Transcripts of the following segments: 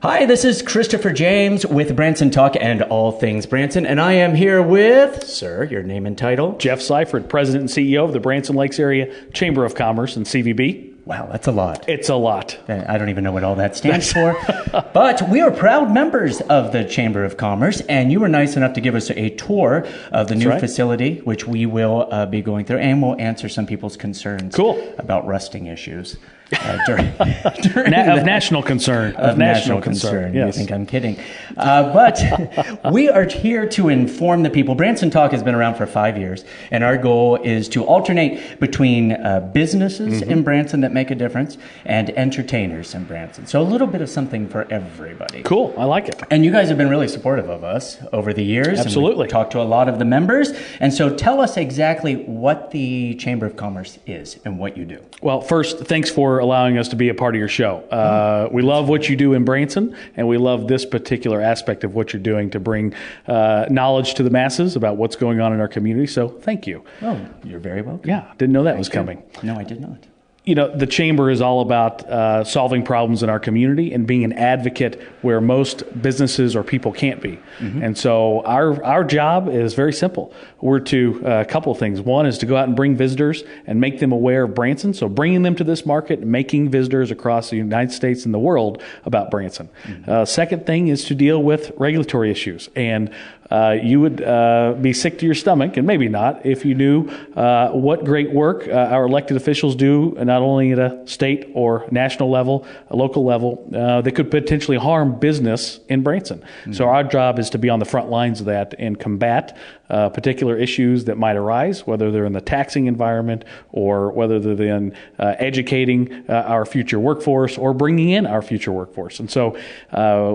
Hi, this is Christopher James with Branson Talk and All Things Branson, and I am here with, sir, your name and title? Jeff Seifried, President and CEO of the Branson Lakes Area Chamber of Commerce and CVB. Wow, that's a lot. It's a lot. I don't even know what all that stands for. But we are proud members of the Chamber of Commerce, and you were nice enough to give us a tour of the new facility, which we will be going through, and we'll answer some people's concerns about rusting issues. During national concern. Of national concern. Yes. You think I'm kidding. But we are here to inform the people. Branson Talk has been around for 5 years, and our goal is to alternate between businesses in Branson that make a difference and entertainers in Branson. So a little bit of something for everybody. Cool. I like it. And you guys have been really supportive of us over the years. Absolutely. And we've talked to a lot of the members. And so tell us exactly what the Chamber of Commerce is and what you do. Well, first, thanks for allowing us to be a part of your show. We love what you do in Branson, and we love this particular aspect of what you're doing to bring knowledge to the masses about what's going on in our community. So thank you. Oh, you're very welcome. Yeah, didn't know that was coming. No, I did not. You know, the Chamber is all about solving problems in our community and being an advocate where most businesses or people can't be. And so our job is very simple. We're to a couple of things. One is to go out and bring visitors and make them aware of Branson. So bringing them to this market, making visitors across the United States and the world about Branson. Second thing is to deal with regulatory issues. And you would be sick to your stomach, and maybe not, if you knew what great work our elected officials do, not only at a state or national level, a local level, that could potentially harm business in Branson. So our job is to be on the front lines of that and combat particular issues that might arise, whether they're in the taxing environment or whether they're in educating our future workforce or bringing in our future workforce. And so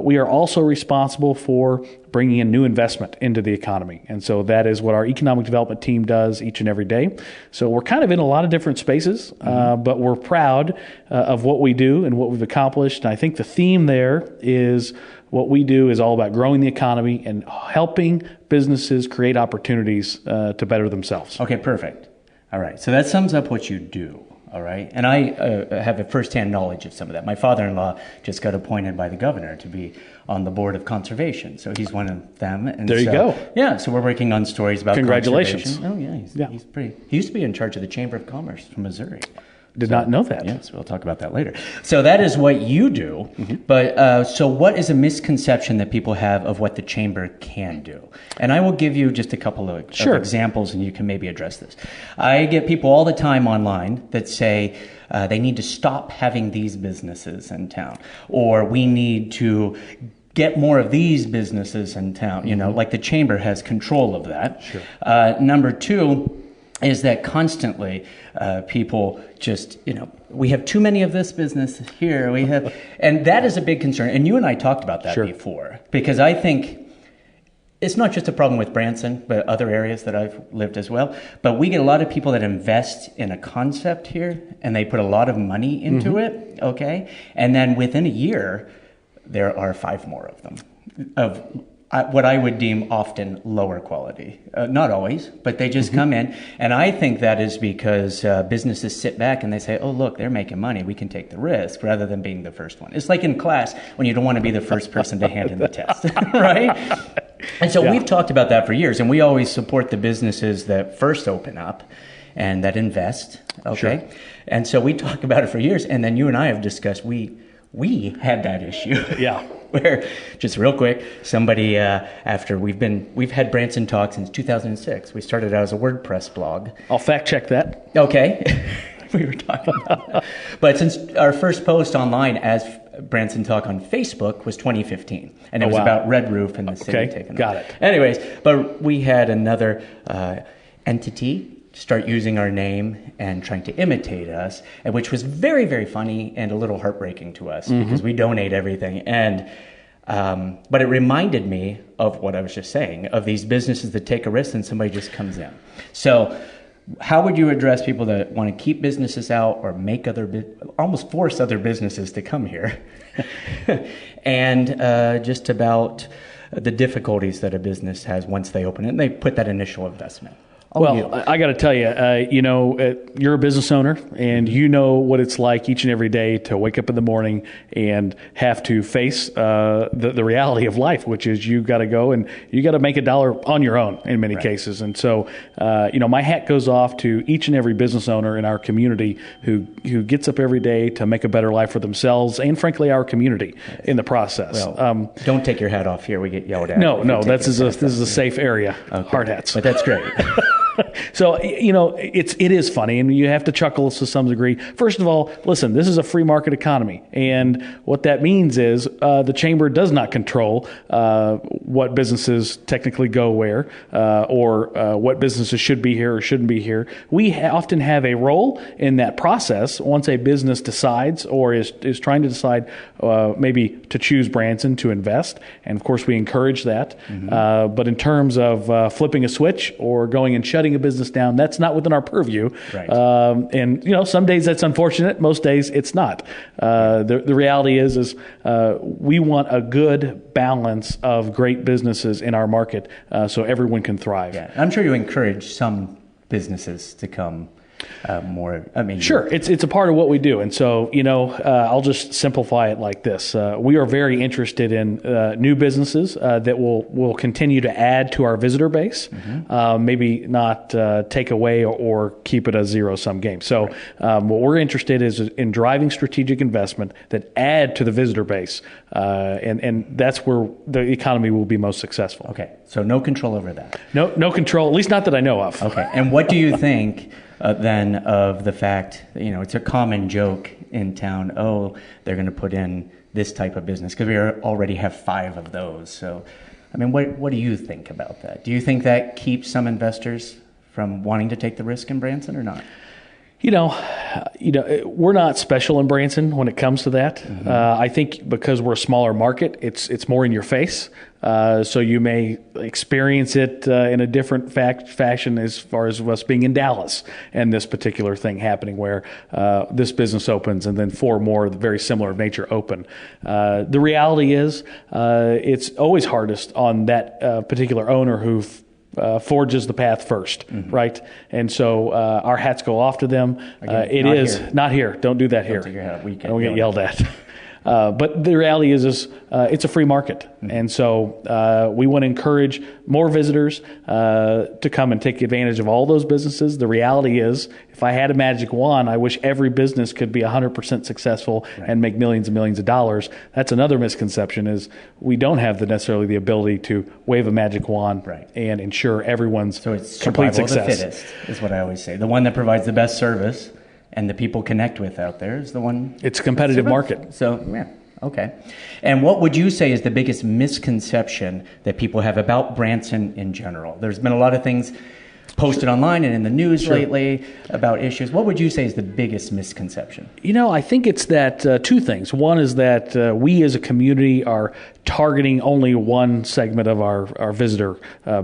we are also responsible for bringing in new investment into the economy. And so that is what our economic development team does each and every day. So we're kind of in a lot of different spaces, but we're proud of what we do and what we've accomplished. And I think the theme there is what we do is all about growing the economy and helping businesses create opportunities to better themselves. Okay, perfect. All right. So that sums up what you do. All right. And I have a firsthand knowledge of some of that. My father-in-law just got appointed by the governor to be on the board of conservation. So he's one of them. And there you go. Yeah. So we're working on stories about Congratulations. Conservation. Oh, yeah. He's pretty. He used to be in charge of the Chamber of Commerce from Missouri. Did not know that. Yes, we'll talk about that later. So that is what you do. But so what is a misconception that people have of what the Chamber can do? And I will give you just a couple of examples, and you can maybe address this. I get people all the time online that say they need to stop having these businesses in town, or we need to get more of these businesses in town. You know, like the Chamber has control of that. Number two is that constantly people just, we have too many of this business here. And that is a big concern. And you and I talked about that before, because I think it's not just a problem with Branson, but other areas that I've lived as well. But we get a lot of people that invest in a concept here, and they put a lot of money into it, okay? And then within a year, there are 5 more of them, of what I would deem often lower quality. Not always, but they just come in. And I think that is because businesses sit back and they say, oh, look, they're making money. We can take the risk rather than being the first one. It's like in class when you don't want to be the first person to hand in the test, right? And so we've talked about that for years, and we always support the businesses that first open up and that invest, okay? And so we talk about it for years, and then you and I have discussed, we had that issue. Where, just real quick, somebody, after we've had Branson Talk since 2006. We started out as a WordPress blog. I'll fact check that. Okay. We were talking about that. But since our first post online as Branson Talk on Facebook was 2015. And it was about Red Roof and the city taking it. Got it. Anyways, but we had another entity start using our name and trying to imitate us, and which was very, very funny and a little heartbreaking to us because we donate everything. And but it reminded me of what I was just saying, of these businesses that take a risk and somebody just comes in. So how would you address people that want to keep businesses out or make almost force other businesses to come here? And just about the difficulties that a business has once they open it and they put that initial investment. I got to tell you, you're a business owner, and you know what it's like each and every day to wake up in the morning and have to face the reality of life, which is you got to go and you got to make a dollar on your own in many cases. And so, my hat goes off to each and every business owner in our community who gets up every day to make a better life for themselves and, frankly, our community in the process. Well, don't take your hat off here. We get yelled at. No, this is a safe area. Okay. Hard hats. But that's great. So, it is funny, and you have to chuckle to some degree. First of all, listen, this is a free market economy, and what that means is the chamber does not control what businesses technically go where or what businesses should be here or shouldn't be here. We often have a role in that process once a business decides or is trying to decide maybe to choose Branson to invest, and of course we encourage that. Mm-hmm. But in terms of flipping a switch or going and shutting a business down, that's not within our purview. Right. And some days that's unfortunate, most days it's not. The reality is we want a good balance of great businesses in our market so everyone can thrive. Yeah. I'm sure you encourage some businesses to come more. Sure, it's a part of what we do, and so I'll just simplify it like this: we are very interested in new businesses that will continue to add to our visitor base, mm-hmm. Maybe not take away or keep it a zero-sum game. So, what we're interested in driving strategic investment that add to the visitor base, and that's where the economy will be most successful. Okay, so no control over that. No control, at least not that I know of. Okay, and what do you think? Then of the fact, it's a common joke in town, they're going to put in this type of business because we already have 5 of those. So, what do you think about that? Do you think that keeps some investors from wanting to take the risk in Branson or not? We're not special in Branson when it comes to that. Mm-hmm. I think because we're a smaller market, it's more in your face. So you may experience it in a different fashion as far as us being in Dallas and this particular thing happening where this business opens and then 4 more very similar of nature open. The reality is it's always hardest on that particular owner who forges the path first, mm-hmm. right? And so our hats go off to them. Not here. Don't do that here. Take your hat. We get yelled at. But the reality is it's a free market. Mm-hmm. And so we want to encourage more visitors to come and take advantage of all those businesses. The reality is, if I had a magic wand, I wish every business could be 100% successful and make millions and millions of dollars. That's another misconception, is we don't have necessarily the ability to wave a magic wand and ensure everyone's complete success. The fittest is what I always say. The one that provides the best service and the people connect with out there is the one. It's a competitive market. So, yeah. Okay. And what would you say is the biggest misconception that people have about Branson in general? There's been a lot of things posted online and in the news lately about issues. What would you say is the biggest misconception? I think it's that 2 things. One is that we as a community are targeting only one segment of our visitor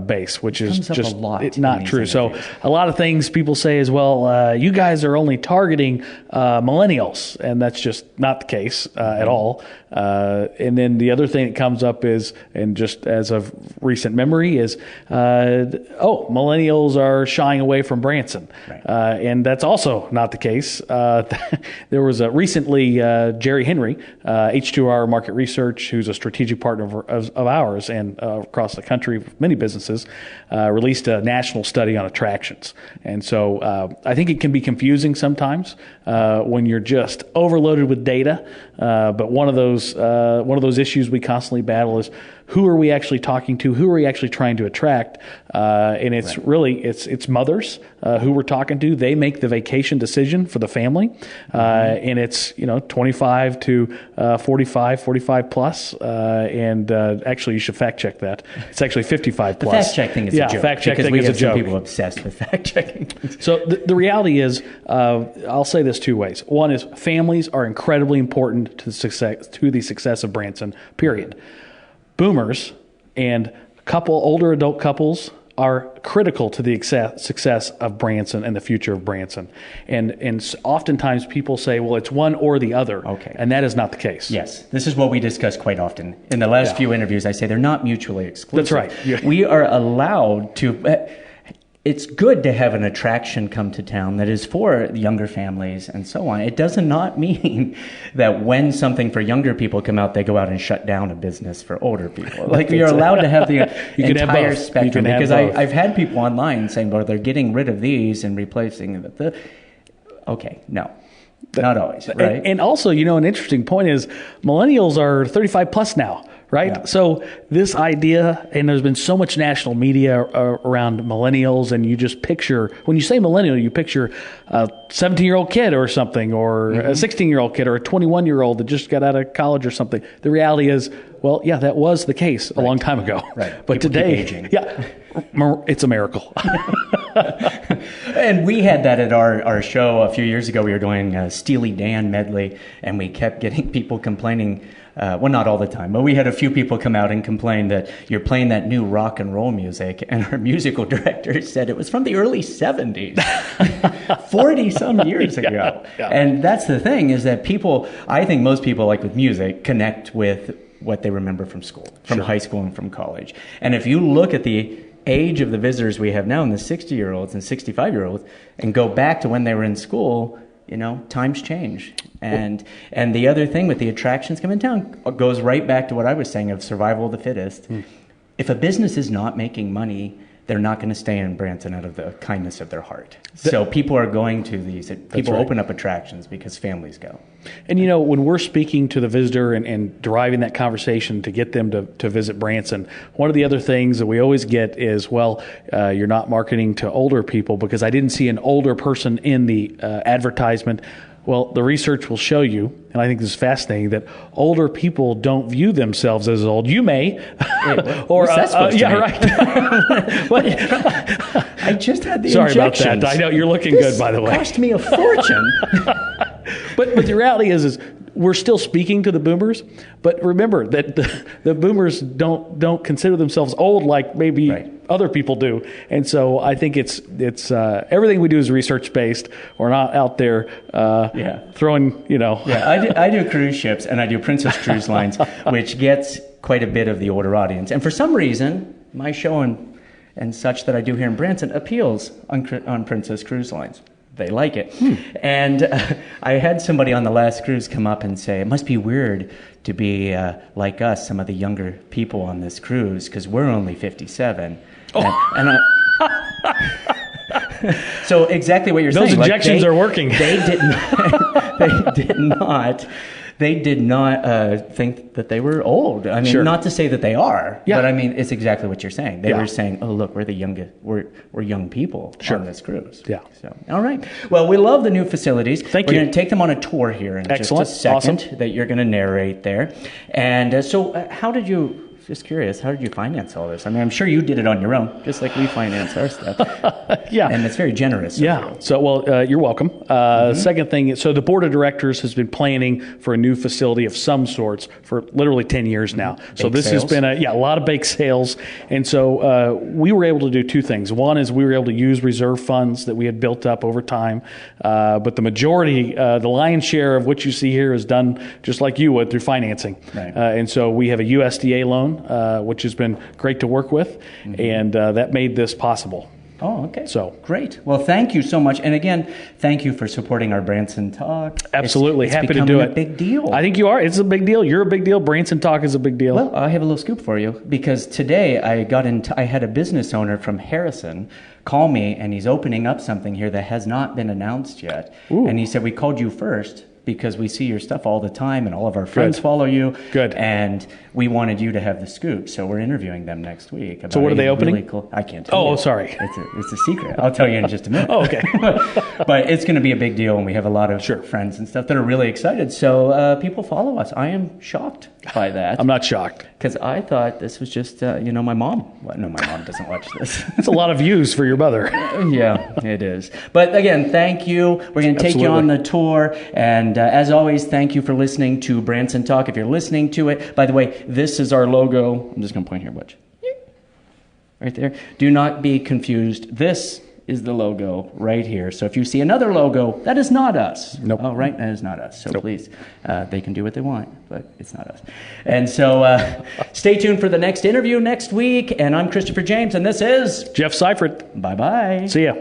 base, which is just not true. So a lot of things people say is, well, you guys are only targeting millennials, and that's just not the case at all. And then the other thing that comes up is, and just as of recent memory, is, millennials are shying away from Branson. Right. And that's also not the case. There was recently Jerry Henry, H2R Market Research, who's a strategic partner of ours and across the country, many businesses, released a national study on attractions. And so I think it can be confusing sometimes when you're just overloaded with data. But one of those issues we constantly battle is, who are we actually talking to? Who are we actually trying to attract? And it's really, it's mothers who we're talking to. They make the vacation decision for the family. And it's, 25 to 45 plus. And actually, you should fact check that. It's actually 55 plus. The fact check thing is a joke. Fact check thing is a joke. Some people obsessed with fact checking. So the reality is, I'll say this 2 ways. One is, families are incredibly important to the success of Branson, period. Boomers and older adult couples are critical to the success of Branson and the future of Branson. And oftentimes people say, well, it's one or the other. Okay. And that is not the case. Yes. This is what we discuss quite often. In the last few interviews, I say they're not mutually exclusive. That's right. We are allowed to... it's good to have an attraction come to town that is for younger families and so on. It does not mean that when something for younger people come out, they go out and shut down a business for older people. Like, you're allowed to have the entire spectrum. Because I've had people online saying, well, they're getting rid of these and replacing the okay, no. Not always, right? And also, an interesting point is millennials are 35 plus now, right? Yeah. So this idea, and there's been so much national media around millennials, and you just picture, when you say millennial, you picture a 17-year-old kid or something, or a 16-year-old kid, or a 21-year-old that just got out of college or something. The reality is, well, yeah, that was the case a long time ago. Right. But today, it's a miracle. And we had that at our show a few years ago. We were doing a Steely Dan medley, and we kept getting people complaining. Well, not all the time, but we had a few people come out and complain that you're playing that new rock and roll music. And our musical director said it was from the early 70s, 40 some years ago. Yeah. And that's the thing, is that I think most people, like with music, connect with what they remember from school, from high school and from college. And if you look at the age of the visitors we have now, in the 60-year-olds and 65-year-olds, and go back to when they were in school, times change. And the other thing with the attractions coming town goes right back to what I was saying of survival of the fittest. If a business is not making money, they're not going to stay in Branson out of the kindness of their heart. So people are going to these. People open up attractions because families go. And, when we're speaking to the visitor and deriving that conversation to get them to visit Branson, one of the other things that we always get is, you're not marketing to older people because I didn't see an older person in the advertisement. Well, the research will show you, and I think this is fascinating, that older people don't view themselves as old. You may. Or what's that supposed to mean? Right. I just had the Sorry injections. about that. I know you're looking good, by the way. It cost me a fortune. But the reality is we're still speaking to the boomers, but remember that the boomers don't consider themselves old like maybe other people do. And so I think it's everything we do is research based. We're not out there throwing, Yeah, I do cruise ships, and I do Princess Cruise Lines, which gets quite a bit of the older audience. And for some reason, my show and such that I do here in Branson appeals on Princess Cruise Lines. They like it. And I had somebody on the last cruise come up and say, it must be weird to be like us, some of the younger people on this cruise, because we're only 57. And so exactly what you're saying. Those injections are working. They did not think that they were old. I mean, not to say that they are, but I mean, it's exactly what you're saying. They were saying, "Oh, look, we're the youngest. We're young people on this cruise." Yeah. So, all right. Well, we love the new facilities. Thank you. We're going to take them on a tour here in just a second that you're going to narrate there. And so, how did you? Just curious, how did you finance all this? I mean, I'm sure you did it on your own, just like we finance our stuff. And it's very generous. Yeah. So, you're welcome. Second thing, so the board of directors has been planning for a new facility of some sorts for literally 10 years now. So this has been a lot of bake sales. And so we were able to do two things. One is we were able to use reserve funds that we had built up over time. But the majority, the lion's share of what you see here is done just like you would through financing. Right. And so we have a USDA loan, which has been great to work with, and that made this possible. Oh, okay. So great. Well, thank you so much. And again, thank you for supporting our Branson Talk. Absolutely. It's happy to do it. A big deal. I think you are. It's a big deal. You're a big deal. Branson Talk is a big deal. Well, I have a little scoop for you, because today I had a business owner from Harrison call me, and he's opening up something here that has not been announced yet. Ooh. And he said, we called you first because we see your stuff all the time, and all of our friends follow you. Good. And we wanted you to have the scoop, so we're interviewing them next week. So what are they opening? Really cool, I can't tell you. Oh, sorry. It's a secret. I'll tell you in just a minute. Oh, okay. But it's going to be a big deal, and we have a lot of friends and stuff that are really excited. So people follow us. I am shocked by that. I'm not shocked. Because I thought this was just, my mom. No, my mom doesn't watch this. It's a lot of views for your mother. Yeah, it is. But again, thank you. We're going to take you on the tour. And as always, thank you for listening to Branson Talk. If you're listening to it, by the way, this is our logo. I'm just going to point here, watch. Right there. Do not be confused. This is the logo right here. So if you see another logo, that is not us. Nope. Oh, right, that is not us. So please, they can do what they want, but it's not us. And so stay tuned for the next interview next week. And I'm Christopher James, and this is Jeff Seifried. Bye-bye. See ya.